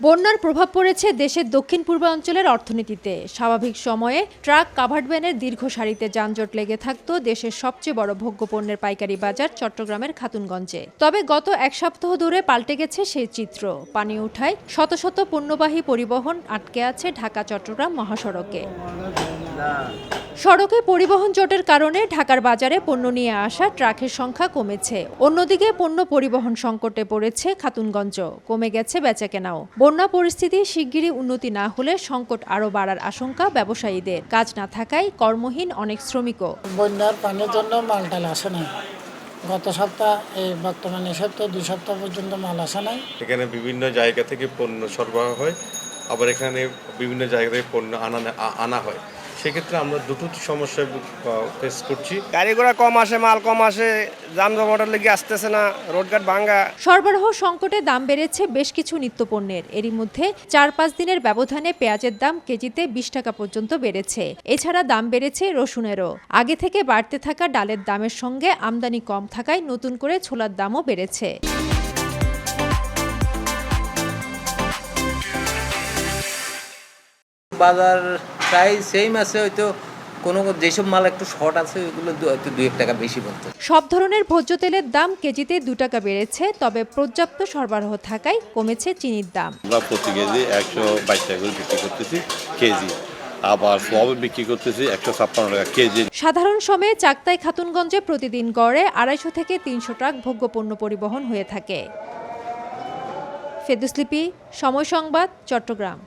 বন্যার প্রভাব পড়েছে দেশের দক্ষিণ পূর্বাঞ্চলের অর্থনীতিতে। স্বাভাবিক সময়ে ট্রাক কাভার্ড ভ্যানের দীর্ঘ সারিতে যানজট লেগে থাকত দেশের সবচেয়ে বড় ভোগ্যপণ্যের পাইকারি বাজার চট্টগ্রামের খাতুনগঞ্জে। তবে গত এক সপ্তাহ ধরে পাল্টে গেছে সেই চিত্র। পানি উঠায় শত শত পণ্যবাহী পরিবহন আটকে আছে ঢাকা চট্টগ্রাম মহাসড়কে। সড়কে পরিবহন জটের কারণে ঢাকার বাজারে পণ্য নিয়ে আসা ট্রাকের সংখ্যা কমেছে। অন্যদিকে পণ্য পরিবহন সংকটে পড়েছে খাতুনগঞ্জ। কমে গেছে বেচাকেনাও। বন্যা পরিস্থিতি শিগগিরই উন্নতি না হলে সংকট আরও বাড়ার আশঙ্কা ব্যবসায়ীদের। কাজ না থাকায় কর্মহীন অনেক শ্রমিকও। বন্যার পানির জন্য মালটাল আসে নাই। গত সপ্তাহ এই বর্তমানে সপ্তাহ 2 সপ্তাহ পর্যন্ত মাল আসে নাই। এখানে বিভিন্ন জায়গা থেকে পণ্য সরবরাহ হয়, আবার এখানে বিভিন্ন জায়গা থেকে পণ্য আনা হয়। সেক্ষেত্রে আমরা দুটো সমস্যা ফেস করছি। গাড়ি ঘোড়া কম আসে, মাল কম আসে, জাম জমাটের লেগে আসতেছে না, রোডঘাট ভাঙ্গা। সরবরাহ সংকটে দাম বেড়েছে বেশ কিছু নিত্যপণ্যের। এরই মধ্যে 4-5 দিনের ব্যবধানে পেঁয়াজের দাম কেজিতে 20 টাকা পর্যন্ত বেড়েছে। এছাড়া দাম বেড়েছে রসুনেরও। আগে থেকে বাড়তে থাকা ডালের দামের সঙ্গে আমদানি কম থাকায় নতুন করে ছোলার দামও বেড়েছে। বাজার প্রায় সেম আছে, হয়তো কোনো যেসব মাল একটু শর্ট আছে ওইগুলো হয়তো 2-1 টাকা বেশি পড়ছে। সব ধরনের ভোজ্য তেলের দাম কেজিতে 2 টাকা বেড়েছে, তবে পর্যাপ্ত সরবরাহ থাকায় কমেছে চিনির দাম। আমরা প্রতি কেজি 122 টাকা করে বিক্রি করতেছি কেজি, আবার সোয়াবিন বিক্রি করতেছি 156 টাকা কেজি। সাধারণ সময়ে চাকতাই খাতুনগঞ্জে প্রতিদিন গড়ে 250 থেকে 300 ট্রাক ভোগ্যপণ্য পরিবহন হয়ে থাকে। ফেদুস লিপি, সময় সংবাদ, চট্টগ্রাম।